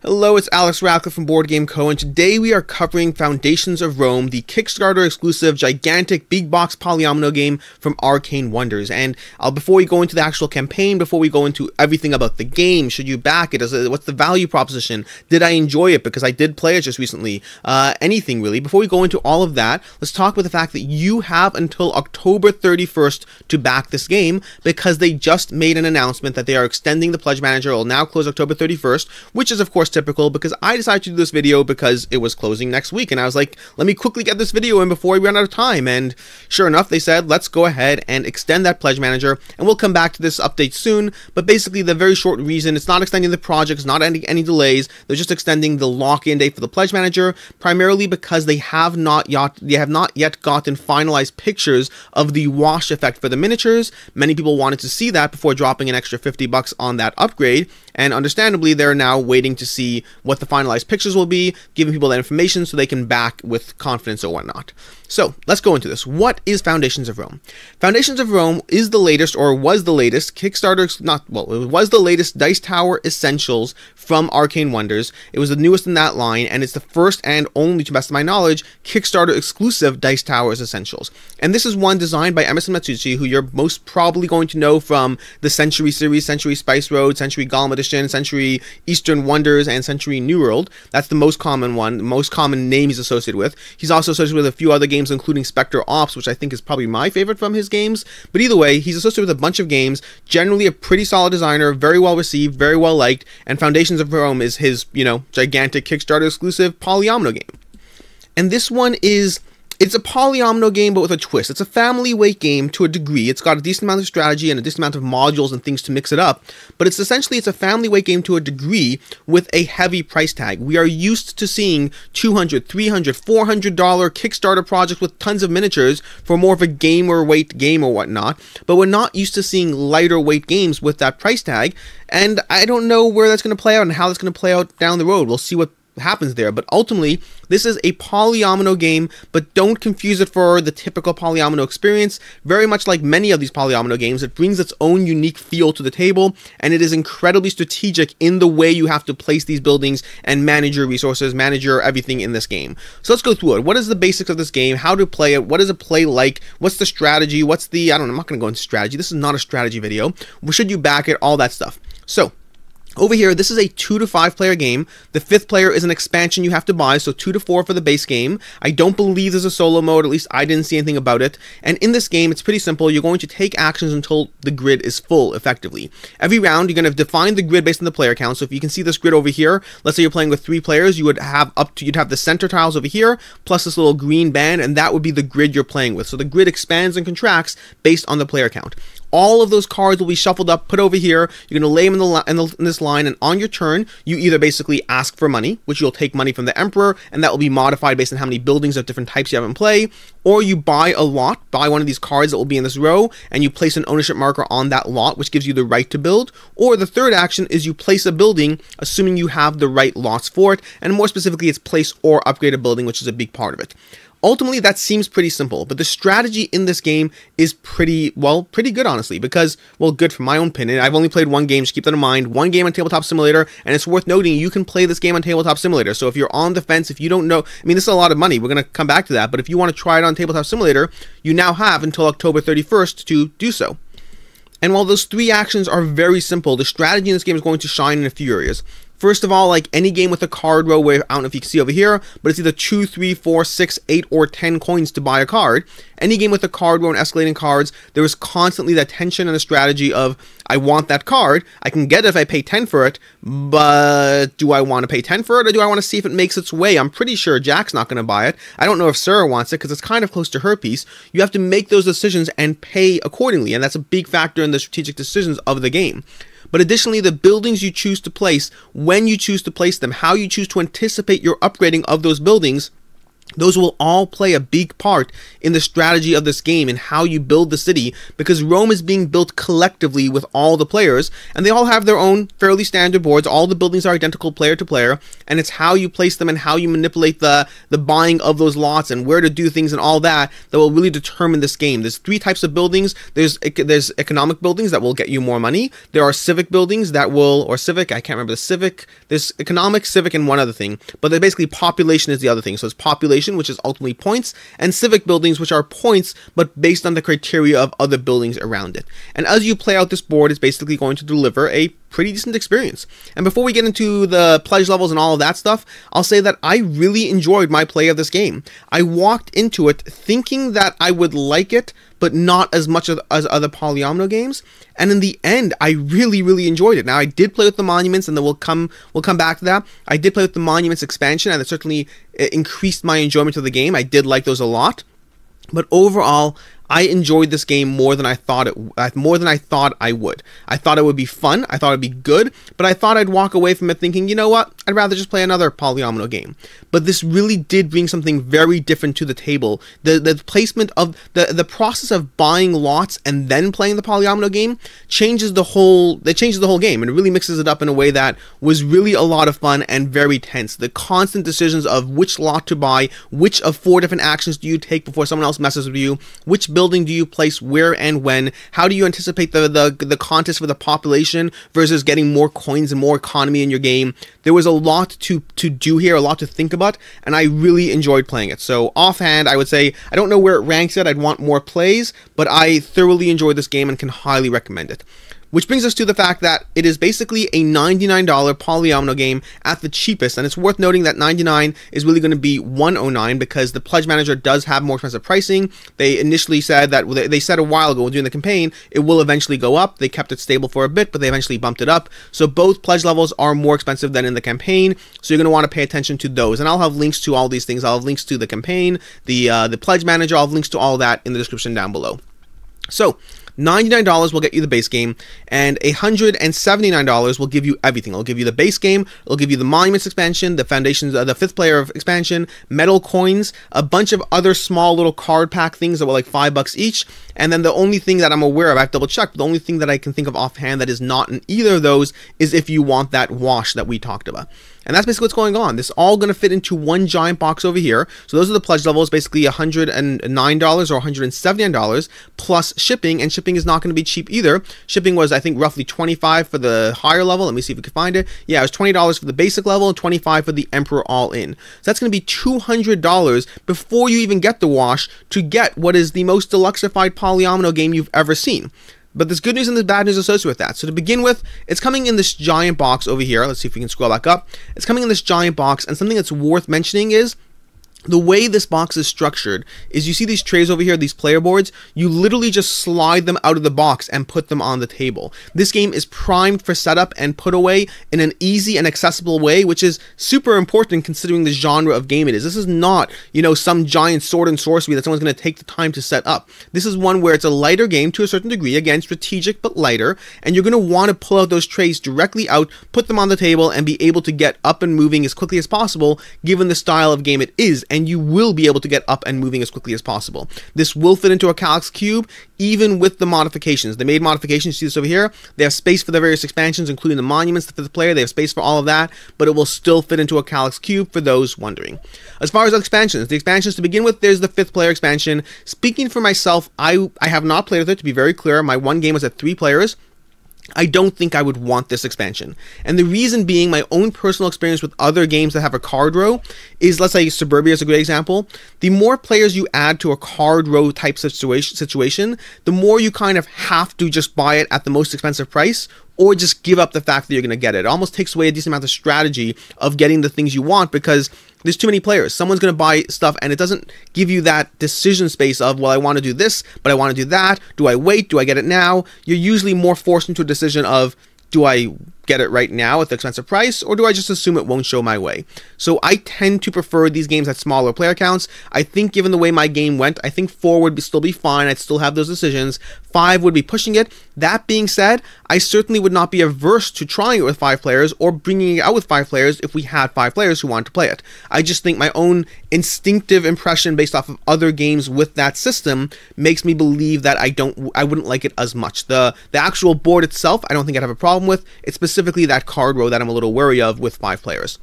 Hello, it's Alex Radcliffe from Board Game Co, and today we are covering Foundations of Rome, the Kickstarter exclusive gigantic big box polyomino game from Arcane Wonders. And before we go into the actual campaign, before we go into everything about the game, should you back it? What's the value proposition? Did I enjoy it? Because I did play it just recently. Anything really. Before we go into all of that, let's talk about the fact that you have until October 31st to back this game, because they just made an announcement that they are extending the Pledge Manager. It will now close October 31st, which is of course typical, because I decided to do this video because it was closing next week, and I was like, let me quickly get this video in before we run out of time. And sure enough, they said, let's go ahead and extend that Pledge Manager, and we'll come back to this update soon. But basically, the very short reason, it's not extending the project, it's not any delays, they're just extending the lock-in date for the Pledge Manager, primarily because they have not yet gotten finalized pictures of the wash effect for the miniatures. Many people wanted to see that before dropping an extra $50 on that upgrade, and understandably, they're now waiting to see what the finalized pictures will be, giving people that information so they can back with confidence or whatnot. So let's go into this. What is Foundations of Rome? Foundations of Rome is the latest, or was the latest, Kickstarter, it was the latest Dice Tower Essentials from Arcane Wonders. It was the newest in that line, and it's the first and only, to the best of my knowledge, Kickstarter exclusive Dice Towers Essentials. And this is one designed by Emerson Matsuuchi, who you're most probably going to know from the Century series, Century Spice Road, Century Golem Edition, Century Eastern Wonders, and Century New World. That's the most common one, the most common name he's associated with. He's also associated with a few other games, including Spectre Ops, which I think is probably my favorite from his games. But either way, he's associated with a bunch of games, generally a pretty solid designer, very well received, very well liked, and Foundations of Rome is his, gigantic Kickstarter exclusive polyomino game. And this one is, it's a polyomino game, but with a twist. It's a family weight game to a degree. It's got a decent amount of strategy and a decent amount of modules and things to mix it up. But it's a family weight game to a degree with a heavy price tag. We are used to seeing $200, $300, $400 Kickstarter projects with tons of miniatures for more of a gamer weight game or whatnot. But we're not used to seeing lighter weight games with that price tag. And I don't know where that's going to play out and how that's going to play out down the road. We'll see what happens there. But ultimately, this is a polyomino game, but don't confuse it for the typical polyomino experience. Very much like many of these polyomino games, it brings its own unique feel to the table, and it is incredibly strategic in the way you have to place these buildings and manage your resources, manage your everything in this game. So let's go through it. What is the basics of this game? How to play it? What does it play like? What's the strategy? What's the, I'm not going to go into strategy. This is not a strategy video. Should you back it? All that stuff. So over here, this is a 2 to 5 player game. The 5th player is an expansion you have to buy, so 2 to 4 for the base game. I don't believe there's a solo mode, at least I didn't see anything about it. And in this game, it's pretty simple. You're going to take actions until the grid is full, effectively. Every round, you're going to define the grid based on the player count. So if you can see this grid over here, let's say you're playing with 3 players, you'd have the center tiles over here, plus this little green band, and that would be the grid you're playing with. So the grid expands and contracts based on the player count. All of those cards will be shuffled up, put over here. You're going to lay them in this line, and on your turn, you either basically ask for money, which you'll take money from the Emperor, and that will be modified based on how many buildings of different types you have in play, or you buy a lot, buy one of these cards that will be in this row, and you place an ownership marker on that lot, which gives you the right to build. Or the third action is you place a building, assuming you have the right lots for it, and more specifically, it's place or upgrade a building, which is a big part of it. Ultimately, that seems pretty simple, but the strategy in this game is pretty good, honestly, because, good for my own opinion. I've only played one game, just keep that in mind, one game on Tabletop Simulator, and it's worth noting you can play this game on Tabletop Simulator. So if you're on the fence, if you don't know, this is a lot of money, we're going to come back to that, but if you want to try it on Tabletop Simulator, you now have until October 31st to do so. And while those 3 actions are very simple, the strategy in this game is going to shine in a few areas. First of all, like any game with a card row where, I don't know if you can see over here, but it's either 2, 3, 4, 6, 8, or 10 coins to buy a card. Any game with a card row and escalating cards, there is constantly that tension and a strategy of, I want that card, I can get it if I pay 10 for it, but do I want to pay 10 for it, or do I want to see if it makes its way? I'm pretty sure Jack's not going to buy it. I don't know if Sarah wants it, because it's kind of close to her piece. You have to make those decisions and pay accordingly, and that's a big factor in the strategic decisions of the game. But additionally, the buildings you choose to place, when you choose to place them, how you choose to anticipate your upgrading of those buildings, those will all play a big part in the strategy of this game and how you build the city, because Rome is being built collectively with all the players, and they all have their own fairly standard boards. All the buildings are identical player to player, and it's how you place them and how you manipulate the buying of those lots and where to do things and all that that will really determine this game. There's three types of buildings. There's economic buildings that will get you more money. There are civic buildings that will, or civic, I can't remember the civic. There's economic, civic, and one other thing, but they're basically population is the other thing. So it's population, which is ultimately points, and civic buildings, which are points but based on the criteria of other buildings around it. And as you play out this board, it's basically going to deliver a pretty decent experience. And before we get into the pledge levels and all of that stuff, I'll say that I really enjoyed my play of this game. I walked into it thinking that I would like it, but not as much as other polyomino games. And in the end, I really enjoyed it. Now, I did play with the monuments, and then we'll come back to that. I did play with the monuments expansion, and it certainly increased my enjoyment of the game. I did like those a lot. But overall, I enjoyed this game more than I thought I would. I thought it would be fun. I thought it'd be good, but I thought I'd walk away from it thinking, you know what? I'd rather just play another polyomino game. But this really did bring something very different to the table. The placement of the process of buying lots and then playing the polyomino game changes the whole game, and it really mixes it up in a way that was really a lot of fun and very tense. The constant decisions of which lot to buy, which of 4 different actions do you take before someone else messes with you, which building do you place where and when, how do you anticipate the contest for the population versus getting more coins and more economy in your game. There was a lot to do here, a lot to think about, and I really enjoyed playing it. So offhand, I would say I don't know where it ranks yet. I'd want more plays, but I thoroughly enjoyed this game and can highly recommend it. Which brings us to the fact that it is basically a $99 polyomino game at the cheapest, and it's worth noting that $99 is really going to be $109 because the Pledge Manager does have more expensive pricing. They initially said that, they said a while ago during the campaign, it will eventually go up. They kept it stable for a bit, but they eventually bumped it up. So both pledge levels are more expensive than in the campaign, so you're going to want to pay attention to those. And I'll have links to all these things. I'll have links to the campaign, the Pledge Manager. I'll have links to all that in the description down below. So $99 will get you the base game, and $179 will give you everything. It'll give you the base game, it'll give you the Monuments expansion, the Foundations, the 5th player of expansion, metal coins, a bunch of other small little card pack things that were like $5 each, and then the only thing that I'm aware of, I've double checked, but the only thing that I can think of offhand that is not in either of those is if you want that wash that we talked about. And that's basically what's going on. This is all going to fit into one giant box over here. So those are the pledge levels, basically $109 or $179 plus shipping, and shipping is not going to be cheap either. Shipping was, I think, roughly $25 for the higher level. Let me see if we can find it. Yeah, it was $20 for the basic level and $25 for the Emperor all-in. So that's going to be $200 before you even get the wash to get what is the most deluxified polyomino game you've ever seen. But there's good news and there's bad news associated with that. So to begin with, it's coming in this giant box over here. Let's see if we can scroll back up. It's coming in this giant box, and something that's worth mentioning is the way this box is structured is you see these trays over here, these player boards, you literally just slide them out of the box and put them on the table. This game is primed for setup and put away in an easy and accessible way, which is super important considering the genre of game it is. This is not, you know, some giant sword and sorcery that someone's going to take the time to set up. This is one where it's a lighter game to a certain degree, again, strategic but lighter, and you're going to want to pull out those trays directly out, put them on the table, and be able to get up and moving as quickly as possible given the style of game it is. And you will be able to get up and moving as quickly as possible. This will fit into a Calyx cube, even with the modifications. They made modifications, you see this over here. They have space for the various expansions, including the monuments, the 5th player. They have space for all of that, but it will still fit into a Calyx cube for those wondering. As far as expansions, the expansions to begin with, there's the 5th player expansion. Speaking for myself, I have not played with it, to be very clear. My one game was at 3 players. I don't think I would want this expansion. And the reason being my own personal experience with other games that have a card row is, let's say Suburbia is a great example. The more players you add to a card row type situation, the more you kind of have to just buy it at the most expensive price, or just give up the fact that you're going to get it. It almost takes away a decent amount of strategy of getting the things you want because there's too many players. Someone's going to buy stuff and it doesn't give you that decision space of, well, I want to do this, but I want to do that. Do I wait? Do I get it now? You're usually more forced into a decision of, do I get it right now at the expensive price, or do I just assume it won't show my way? So I tend to prefer these games at smaller player counts. I think given the way my game went, I think 4 would still be fine. I'd still have those decisions. 5 would be pushing it. That being said, I certainly would not be averse to trying it with 5 players or bringing it out with 5 players if we had 5 players who wanted to play it. I just think my own instinctive impression based off of other games with that system makes me believe that I wouldn't like it as much. The actual board itself, I don't think I'd have a problem with. It's specifically that card row that I'm a little wary of with 5 players.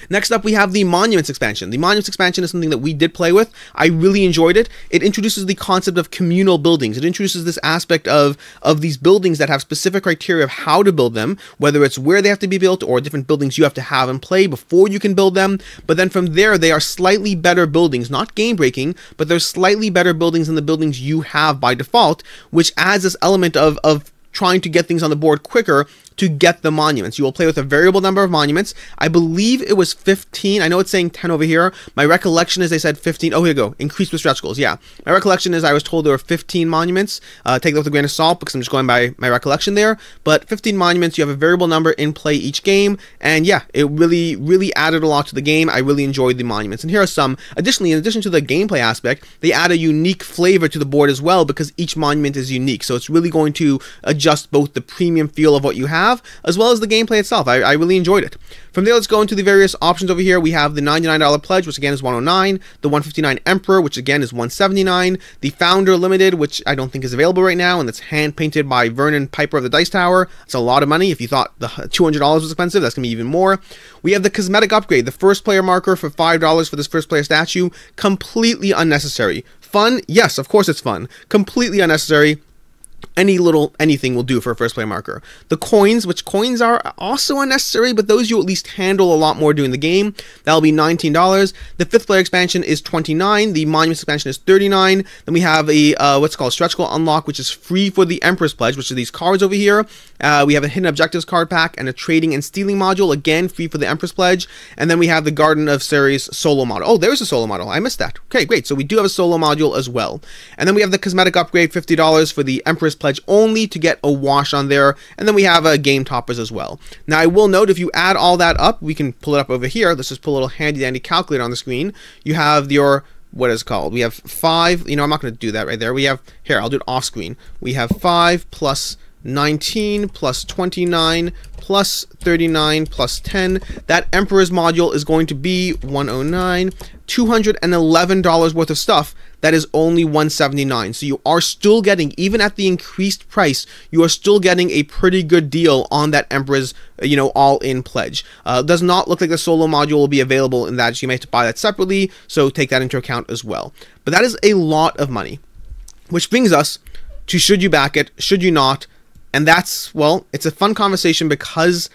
Next up, we have the Monuments expansion. The Monuments expansion is something that we did play with. I really enjoyed it. It introduces the concept of communal buildings. It introduces this aspect of these buildings that have specific criteria of how to build them, whether it's where they have to be built or different buildings you have to have in play before you can build them. But then from there, they are slightly better buildings, not game-breaking, but they're slightly better buildings than the buildings you have by default, which adds this element of trying to get things on the board quicker to get the monuments. You will play with a variable number of monuments. I believe it was 15. I know it's saying 10 over here. My recollection is they said 15. Oh, here we go. Increased with stretch goals. Yeah. My recollection is I was told there were 15 monuments. Take that with a grain of salt because I'm just going by my recollection there. But 15 monuments, you have a variable number in play each game. And yeah, it really, really added a lot to the game. I really enjoyed the monuments. And here are some. Additionally, in addition to the gameplay aspect, they add a unique flavor to the board as well because each monument is unique. So it's really going to adjust both the premium feel of what you have as well as the gameplay itself. I really enjoyed it. From there, let's go into the various options over here. We have the $99 pledge, which again is $109, the $159 Emperor, which again is $179, the Founder Limited, which I don't think is available right now, and it's hand painted by Vernon Piper of the Dice Tower. It's a lot of money. If you thought the $200 was expensive, that's gonna be even more. We have the Cosmetic Upgrade, the first player marker for $5 for this first player statue. Completely unnecessary. Fun? Yes, of course it's fun. Completely unnecessary. Anything will do for a first player marker. The coins, which coins are also unnecessary, but those you at least handle a lot more during the game. That'll be $19. The 5th player expansion is $29. The Monuments expansion is $39. Then we have a what's called Stretch Goal Unlock, which is free for the Emperor's Pledge, which are these cards over here. We have a Hidden Objectives card pack and a Trading and Stealing module, again free for the Emperor's Pledge. And then we have the Garden of Ceres solo model. Oh, there's a solo model. I missed that. Okay, great. So we do have a solo module as well. And then we have the Cosmetic Upgrade, $50 for the Emperor's Pledge only to get a wash on there. And then we have game toppers as well. Now I will note, if you add all that up, we can pull it up over here. Let's just put a little handy dandy calculator on the screen. You have your, what is it called? We have 5, I'm not going to do that right there. We have, here, I'll do it off screen. We have 5 plus 19 plus 29 plus 39 plus 10. That Emperor's module is going to be 109, $211 worth of stuff. That is only $179. So you are still getting, even at the increased price, you are still getting a pretty good deal on that Emperor's, all-in pledge. Does not look like the solo module will be available in that. So you may have to buy that separately. So take that into account as well. But that is a lot of money, which brings us to, should you back it? Should you not? And that's, well, it's a fun conversation because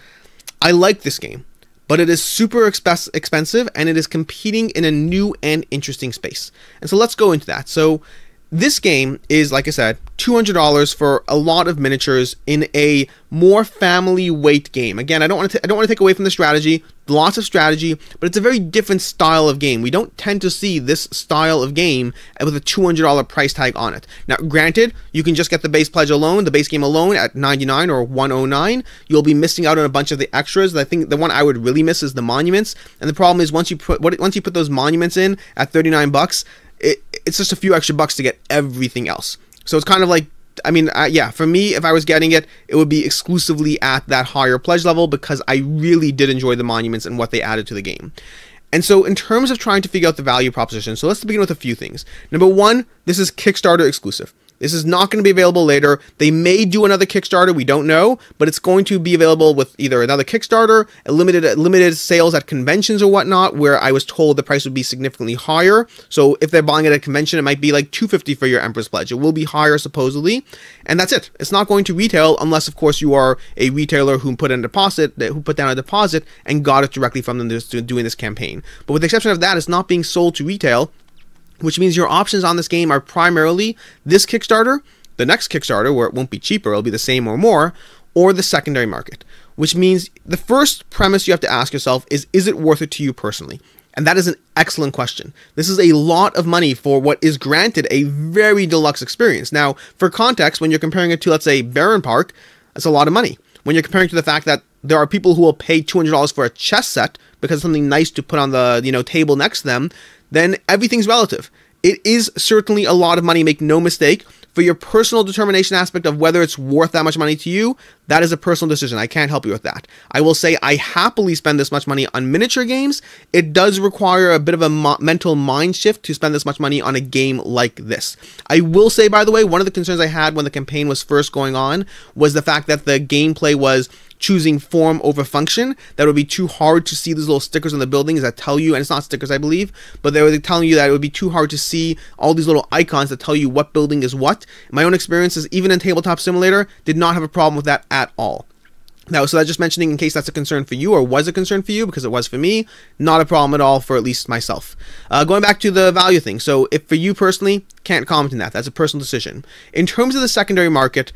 I like this game, but it is super expensive and it is competing in a new and interesting space. And so let's go into that. So this game is, like I said, $200 for a lot of miniatures in a more family weight game. Again, I don't want to take away from the strategy. Lots of strategy, but it's a very different style of game. We don't tend to see this style of game with a $200 price tag on it. Now, granted, you can just get the base pledge alone, the base game alone at $99 or $109. You'll be missing out on a bunch of the extras. I think the one I would really miss is the monuments. And the problem is once you put those monuments in at $39, it's just a few extra bucks to get everything else. So it's kind of like, yeah, for me, if I was getting it, it would be exclusively at that higher pledge level because I really did enjoy the monuments and what they added to the game. And so in terms of trying to figure out the value proposition, so let's begin with a few things. Number one, this is Kickstarter exclusive. This is not going to be available later. They may do another Kickstarter, we don't know, but it's going to be available with either another Kickstarter, a limited sales at conventions or whatnot, where I was told the price would be significantly higher. So if they're buying it at a convention, it might be like $250 for your Emperor's Pledge. It will be higher supposedly, and that's it. It's not going to retail unless, of course, you are a retailer who put down a deposit and got it directly from them doing this campaign. But with the exception of that, it's not being sold to retail, which means your options on this game are primarily this Kickstarter, the next Kickstarter, where it won't be cheaper, it'll be the same or more, or the secondary market. Which means the first premise you have to ask yourself is it worth it to you personally? And that is an excellent question. This is a lot of money for what is granted a very deluxe experience. Now, for context, when you're comparing it to, let's say, Barron Park, that's a lot of money. when you're comparing to the fact that there are people who will pay $200 for a chess set because it's something nice to put on the, table next to them, then everything's relative. It is certainly a lot of money, make no mistake. For your personal determination aspect of whether it's worth that much money to you, that is a personal decision. I can't help you with that. I will say I happily spend this much money on miniature games. It does require a bit of a mental mind shift to spend this much money on a game like this. I will say, by the way, one of the concerns I had when the campaign was first going on was the fact that the gameplay was choosing form over function. That would be too hard to see these little stickers on the buildings that tell you, and it's not stickers I believe, but they were telling you that it would be too hard to see all these little icons that tell you what building is what. My own experiences, even in Tabletop Simulator, did not have a problem with that at all. Now, so that's just mentioning in case that's a concern for you, or was a concern for you, because it was for me, not a problem at all for at least myself. Going back to the value thing, so if for you personally, can't comment on that. That's a personal decision. In terms of the secondary market,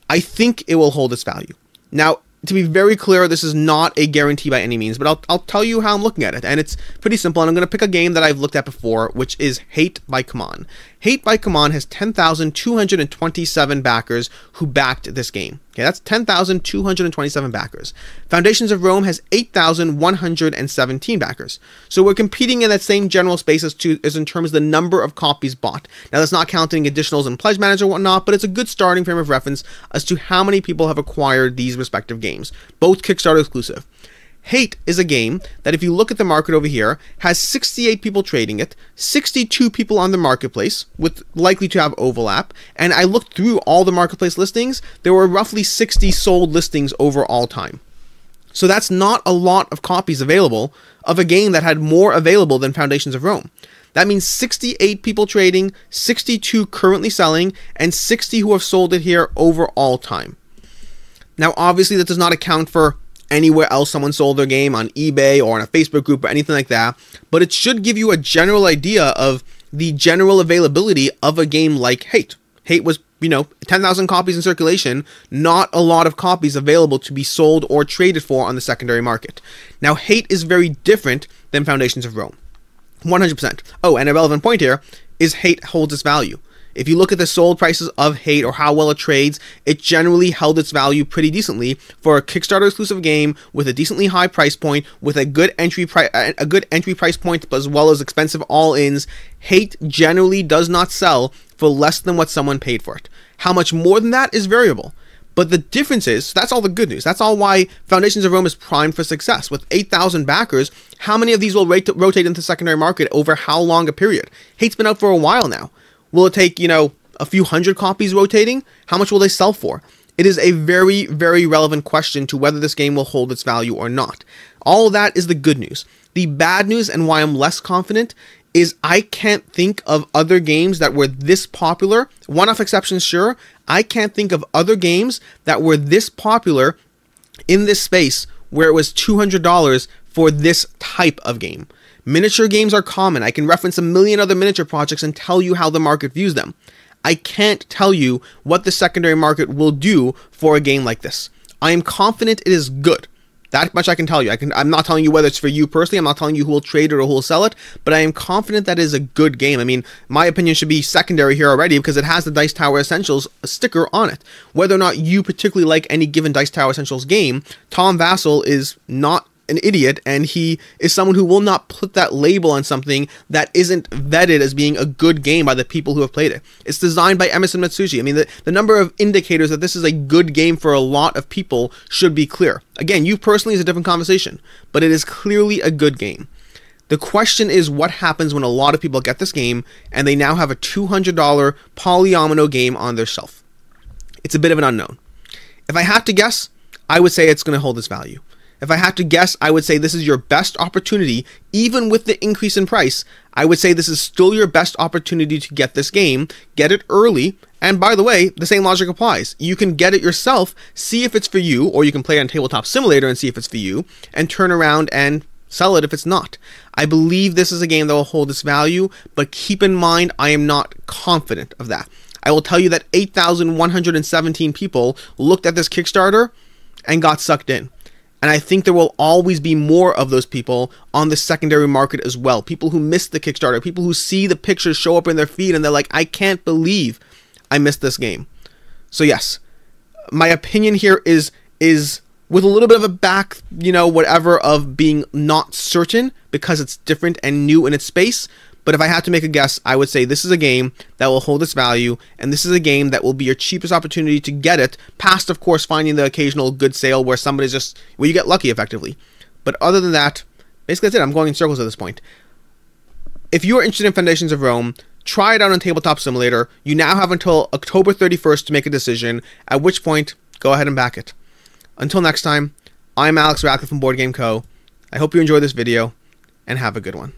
I think it will hold its value. Now, to be very clear, this is not a guarantee by any means, but I'll tell you how I'm looking at it, and it's pretty simple, and I'm going to pick a game that I've looked at before, which is Hate by Common. Hate by Common has 10,227 backers who backed this game. Okay, that's 10,227 backers. Foundations of Rome has 8,117 backers. So we're competing in that same general space as in terms of the number of copies bought. Now, that's not counting additionals and pledge manager and whatnot, but it's a good starting frame of reference as to how many people have acquired these respective games, both Kickstarter exclusive. Hate is a game that, if you look at the market over here, has 68 people trading it, 62 people on the marketplace, with likely to have overlap, and I looked through all the marketplace listings, there were roughly 60 sold listings over all time. So that's not a lot of copies available of a game that had more available than Foundations of Rome. That means 68 people trading, 62 currently selling, and 60 who have sold it here over all time. Now, obviously, that does not account for anywhere else someone sold their game, on eBay or on a Facebook group or anything like that, but it should give you a general idea of the general availability of a game like Hate. Hate was, 10,000 copies in circulation, not a lot of copies available to be sold or traded for on the secondary market. Now, Hate is very different than Foundations of Rome. 100%. Oh, and a relevant point here is Hate holds its value. If you look at the sold prices of Hate or how well it trades, it generally held its value pretty decently for a Kickstarter exclusive game with a decently high price point, with a good entry price point, as well as expensive all-ins. Hate generally does not sell for less than what someone paid for it. How much more than that is variable. But the difference is, that's all the good news. That's all why Foundations of Rome is primed for success. With 8,000 backers, how many of these will rotate into the secondary market over how long a period? Hate's been out for a while now. Will it take, a few hundred copies rotating? How much will they sell for? It is a very, very relevant question to whether this game will hold its value or not. All of that is the good news. The bad news, and why I'm less confident, is I can't think of other games that were this popular. One-off exceptions, sure. I can't think of other games that were this popular in this space where it was $200 for this type of game. Miniature games are common. I can reference a million other miniature projects and tell you how the market views them. I can't tell you what the secondary market will do for a game like this. I am confident it is good. That much I can tell you. I'm not telling you whether it's for you personally. I'm not telling you who will trade it or who will sell it, but I am confident that it is a good game. I mean, my opinion should be secondary here already because it has the Dice Tower Essentials sticker on it. Whether or not you particularly like any given Dice Tower Essentials game, Tom Vassell is not an idiot, and he is someone who will not put that label on something that isn't vetted as being a good game by the people who have played it. It's designed by Emerson Matsushi. I mean, the number of indicators that this is a good game for a lot of people should be clear. Again, you personally is a different conversation, but it is clearly a good game. The question is what happens when a lot of people get this game and they now have a $200 polyomino game on their shelf. It's a bit of an unknown. If I had to guess, I would say it's going to hold its value. If I had to guess, I would say this is your best opportunity, even with the increase in price. I would say this is still your best opportunity to get this game, get it early, and by the way, the same logic applies. You can get it yourself, see if it's for you, or you can play it on Tabletop Simulator and see if it's for you, and turn around and sell it if it's not. I believe this is a game that will hold its value, but keep in mind, I am not confident of that. I will tell you that 8,117 people looked at this Kickstarter and got sucked in. And I think there will always be more of those people on the secondary market as well. People who missed the Kickstarter, people who see the pictures show up in their feed and they're like, I can't believe I missed this game. So yes, my opinion here is is with a little bit of a back, whatever, of being not certain because it's different and new in its space. But if I had to make a guess, I would say this is a game that will hold its value, and this is a game that will be your cheapest opportunity to get it, past, of course, finding the occasional good sale where somebody's just, where you get lucky, effectively. But other than that, basically that's it. I'm going in circles at this point. If you are interested in Foundations of Rome, try it out on Tabletop Simulator. You now have until October 31st to make a decision, at which point, go ahead and back it. Until next time, I'm Alex Radcliffe from Board Game Co. I hope you enjoyed this video, and have a good one.